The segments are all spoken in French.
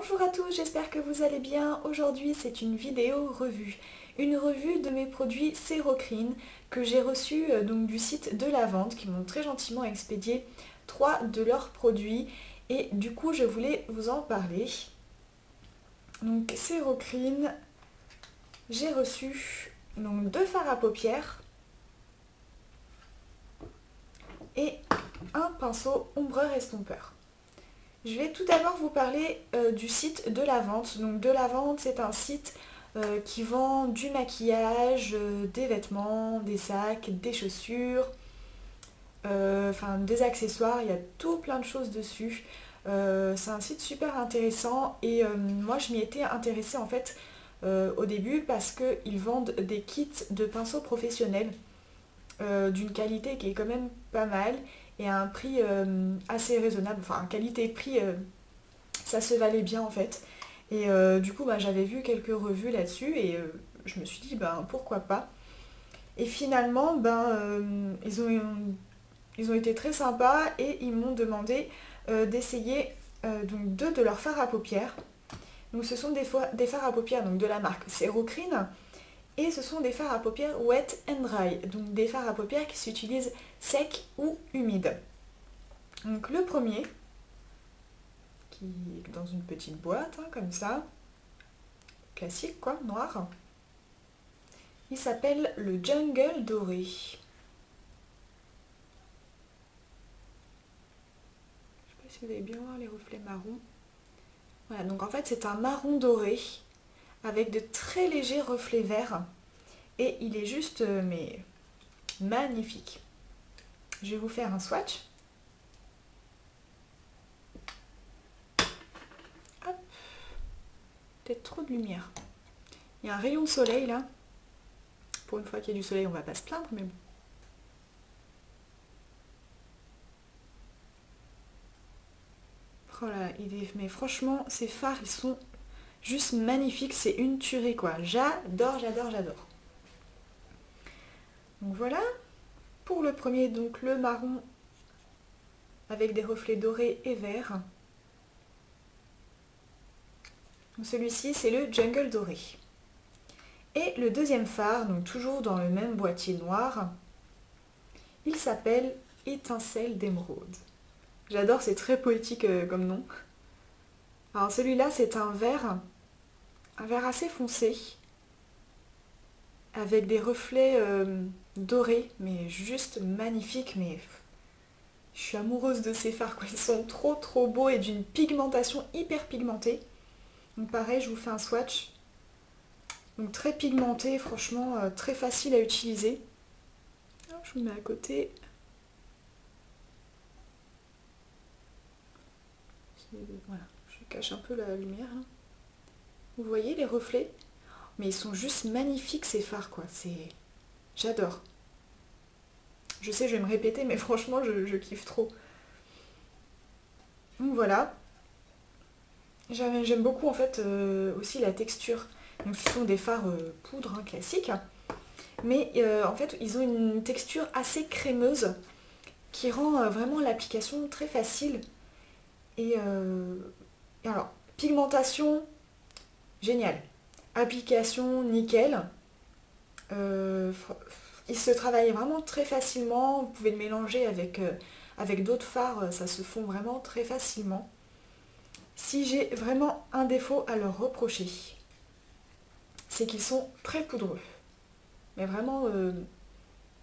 Bonjour à tous, j'espère que vous allez bien. Aujourd'hui c'est une vidéo revue. Une revue de mes produits Cerocrine que j'ai reçus donc du site de la vente qui m'ont très gentiment expédié 3 de leurs produits et du coup je voulais vous en parler. Donc Cerocrine, j'ai reçu donc 2 fards à paupières et un pinceau ombreur estompeur. Je vais tout d'abord vous parler du site de la vente. Donc de la vente, c'est un site qui vend du maquillage, des vêtements, des sacs, des chaussures, enfin des accessoires, il y a tout plein de choses dessus. C'est un site super intéressant et moi je m'y étais intéressée en fait au début parce qu'ils vendent des kits de pinceaux professionnels d'une qualité qui est quand même pas mal et à un prix assez raisonnable, enfin qualité-prix ça se valait bien en fait. Et du coup j'avais vu quelques revues là-dessus et je me suis dit pourquoi pas. Et finalement ils ont été très sympas et ils m'ont demandé d'essayer donc 2 de leurs fards à paupières. Donc ce sont des fards à paupières donc, de la marque Cerocrine. Et ce sont des fards à paupières wet and dry, donc des fards à paupières qui s'utilisent secs ou humides. Donc le premier, qui est dans une petite boîte, comme ça, classique quoi, noir. Il s'appelle le Jungle Doré. Je sais pas si vous allez bien voir les reflets marron. Voilà, donc en fait c'est un marron doré avec de très légers reflets verts. Et il est juste mais magnifique. Je vais vous faire un swatch. Hop. Peut-être trop de lumière. Il y a un rayon de soleil là. Pour une fois qu'il y a du soleil, on va pas se plaindre, mais bon. Oh là, mais franchement, ces fards, ils sont juste magnifiques. C'est une tuerie quoi. J'adore, j'adore, j'adore. Donc voilà. Pour le premier, donc le marron avec des reflets dorés et verts. Celui-ci, c'est le Jungle Doré. Et le deuxième phare, donc toujours dans le même boîtier noir, il s'appelle Étincelle d'émeraude. J'adore, c'est très poétique comme nom. Alors celui-là, c'est un vert assez foncé, avec des reflets dorés, mais juste magnifiques. Mais je suis amoureuse de ces fards, quoi. Ils sont trop trop beaux et d'une pigmentation hyper pigmentée. Donc pareil, je vous fais un swatch. Donc très pigmenté, franchement très facile à utiliser. Alors, je vous mets à côté. Voilà, je cache un peu la lumière. Vous voyez les reflets? Mais ils sont juste magnifiques ces fards quoi. J'adore. Je sais, je vais me répéter, mais franchement, je kiffe trop. Donc voilà. J'aime beaucoup en fait aussi la texture. Donc ce sont des fards poudre classiques. Mais en fait, ils ont une texture assez crémeuse qui rend vraiment l'application très facile. Et alors, pigmentation, génial. Application, nickel. Il se travaille vraiment très facilement. Vous pouvez le mélanger avec d'autres fards, ça se fond vraiment très facilement. Si j'ai vraiment un défaut à leur reprocher, c'est qu'ils sont très poudreux. Mais vraiment,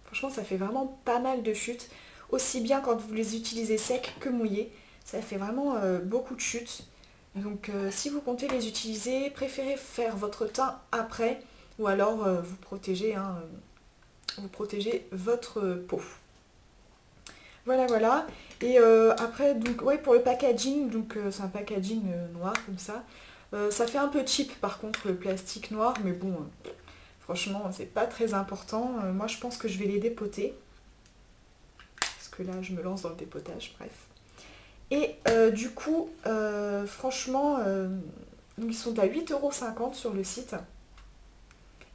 franchement, ça fait vraiment pas mal de chutes. Aussi bien quand vous les utilisez secs que mouillés. Ça fait vraiment beaucoup de chutes. Donc si vous comptez les utiliser, préférez faire votre teint après. Ou alors vous protégez votre peau. Voilà, voilà. Et après, donc, ouais, pour le packaging, donc c'est un packaging noir comme ça. Ça fait un peu cheap par contre le plastique noir, mais bon, franchement, c'est pas très important. Moi, je pense que je vais les dépoter. Parce que là, je me lance dans le dépotage, bref. Et du coup, franchement, donc ils sont à 8,50 € sur le site.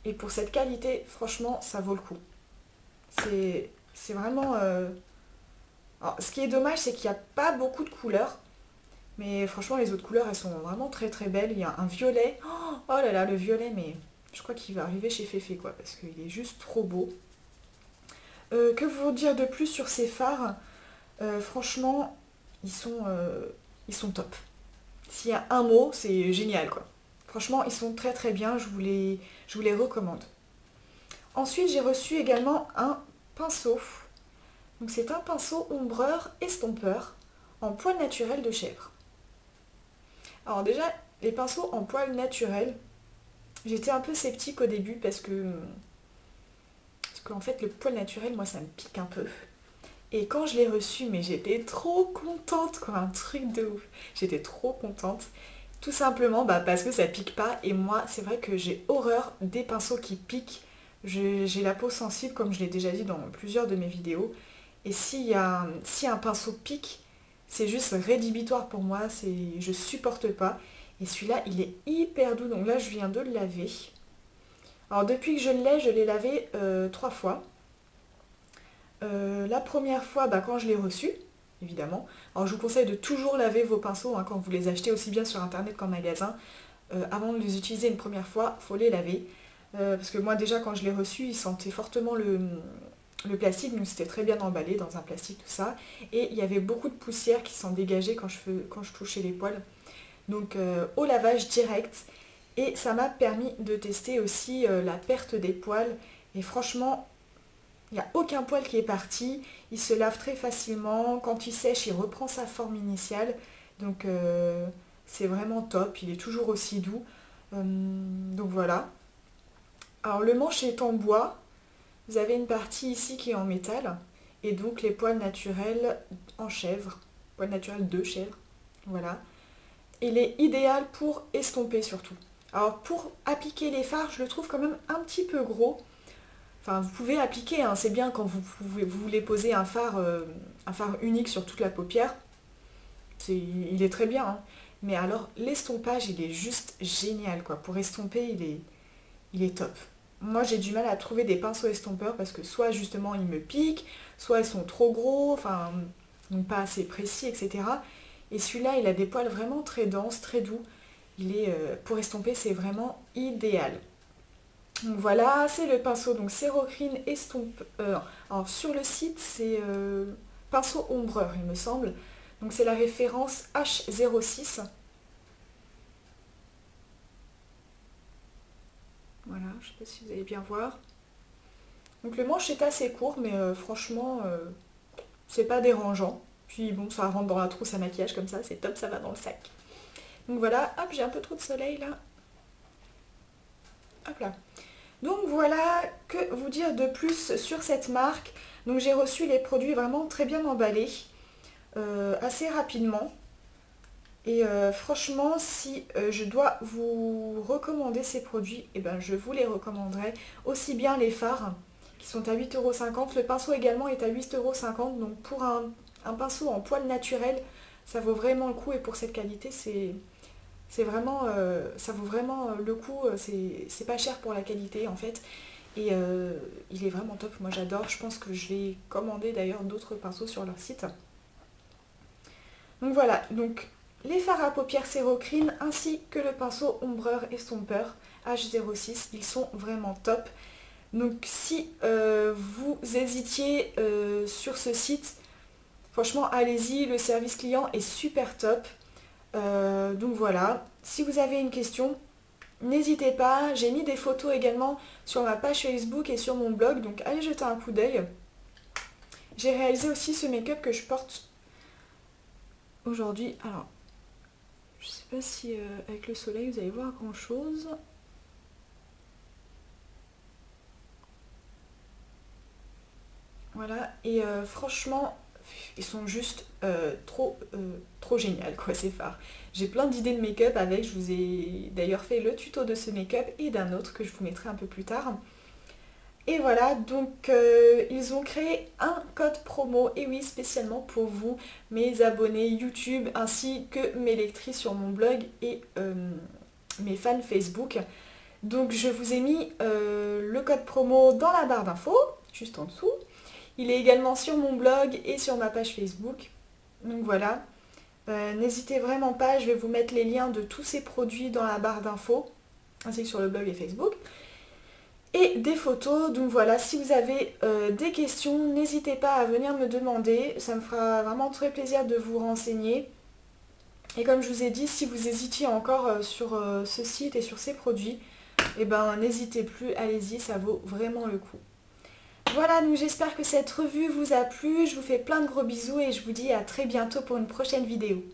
Et pour cette qualité, franchement, ça vaut le coup. C'est vraiment... Alors, ce qui est dommage, c'est qu'il n'y a pas beaucoup de couleurs. Mais franchement, les autres couleurs, elles sont vraiment très très belles. Il y a un violet. Oh là là, le violet, mais je crois qu'il va arriver chez Féfé, quoi, parce qu'il est juste trop beau. Que vous dire de plus sur ces fards? Franchement, ils sont top. S'il y a un mot, c'est génial, quoi. Franchement, ils sont très très bien, je vous les recommande. Ensuite, j'ai reçu également un pinceau. Donc c'est un pinceau ombreur estompeur en poil naturel de chèvre. Alors déjà, les pinceaux en poil naturel, j'étais un peu sceptique au début parce qu'en fait le poil naturel, moi ça me pique un peu. Et quand je l'ai reçu, mais j'étais trop contente, quoi, un truc de ouf. J'étais trop contente. Tout simplement parce que ça pique pas. Et moi, c'est vrai que j'ai horreur des pinceaux qui piquent. J'ai la peau sensible, comme je l'ai déjà dit dans plusieurs de mes vidéos. Et si un pinceau pique, c'est juste rédhibitoire pour moi. Je supporte pas. Et celui-là, il est hyper doux. Donc là, je viens de le laver. Alors depuis que je l'ai lavé 3 fois. La première fois, quand je l'ai reçu, évidemment. Alors je vous conseille de toujours laver vos pinceaux quand vous les achetez, aussi bien sur internet qu'en magasin. Avant de les utiliser une première fois, il faut les laver. Parce que moi déjà quand je l'ai reçu, il sentait fortement le plastique, donc c'était très bien emballé dans un plastique, tout ça. Et il y avait beaucoup de poussière qui s'en dégageait quand je touchais les poils. Donc au lavage direct. Et ça m'a permis de tester aussi la perte des poils. Et franchement, il n'y a aucun poil qui est parti, il se lave très facilement, quand il sèche, il reprend sa forme initiale. Donc c'est vraiment top, il est toujours aussi doux. Donc voilà. Alors le manche est en bois, vous avez une partie ici qui est en métal, et donc les poils naturels en chèvre, poils naturels de chèvre, voilà. Il est idéal pour estomper surtout. Alors pour appliquer les fards, je le trouve quand même un petit peu gros. Enfin, vous pouvez appliquer, hein, c'est bien quand vous voulez poser un phare unique sur toute la paupière. Il est très bien, hein. Mais alors, l'estompage, il est juste génial, quoi. Pour estomper, il est top. Moi, j'ai du mal à trouver des pinceaux estompeurs parce que soit, justement, ils me piquent, soit ils sont trop gros, enfin, donc pas assez précis, etc. Et celui-là, il a des poils vraiment très denses, très doux. Pour estomper, c'est vraiment idéal. Donc voilà, c'est le pinceau, donc Sérocrine Estompe. Alors sur le site, c'est pinceau ombreur, il me semble. Donc c'est la référence H06. Voilà, je sais pas si vous allez bien voir. Donc le manche est assez court, mais franchement, c'est pas dérangeant. Puis bon, ça rentre dans la trousse à maquillage comme ça, c'est top, ça va dans le sac. Donc voilà, hop, j'ai un peu trop de soleil là. Hop là. Donc voilà, que vous dire de plus sur cette marque. Donc j'ai reçu les produits vraiment très bien emballés, assez rapidement. Et franchement, si je dois vous recommander ces produits, eh ben, je vous les recommanderai. Aussi bien les fards, qui sont à 8,50 €. Le pinceau également est à 8,50 €. Donc pour un pinceau en poil naturel, ça vaut vraiment le coup. Et pour cette qualité, c'est vraiment, ça vaut vraiment le coup, c'est pas cher pour la qualité en fait. Et il est vraiment top, moi j'adore. Je pense que je vais commander d'ailleurs d'autres pinceaux sur leur site. Donc voilà, donc les fards à paupières Sérocrine ainsi que le pinceau ombreur estompeur H06, ils sont vraiment top. Donc si vous hésitiez sur ce site, franchement allez-y, le service client est super top. Donc voilà, si vous avez une question, n'hésitez pas. J'ai mis des photos également sur ma page Facebook et sur mon blog, donc allez jeter un coup d'œil. J'ai réalisé aussi ce make-up que je porte aujourd'hui. Alors, je sais pas si avec le soleil vous allez voir grand chose. Voilà, et franchement, ils sont juste trop génial quoi ces fards. J'ai plein d'idées de make-up avec, je vous ai d'ailleurs fait le tuto de ce make-up et d'un autre que je vous mettrai un peu plus tard. Et voilà, donc ils ont créé un code promo, et oui, spécialement pour vous, mes abonnés YouTube, ainsi que mes lectrices sur mon blog et mes fans Facebook. Donc je vous ai mis le code promo dans la barre d'infos, juste en dessous. Il est également sur mon blog et sur ma page Facebook. Donc voilà. N'hésitez vraiment pas, je vais vous mettre les liens de tous ces produits dans la barre d'infos, ainsi que sur le blog et Facebook. Et des photos, donc voilà, si vous avez des questions, n'hésitez pas à venir me demander, ça me fera vraiment très plaisir de vous renseigner. Et comme je vous ai dit, si vous hésitiez encore sur ce site et sur ces produits, eh ben n'hésitez plus, allez-y, ça vaut vraiment le coup. Voilà, donc j'espère que cette revue vous a plu, je vous fais plein de gros bisous et je vous dis à très bientôt pour une prochaine vidéo.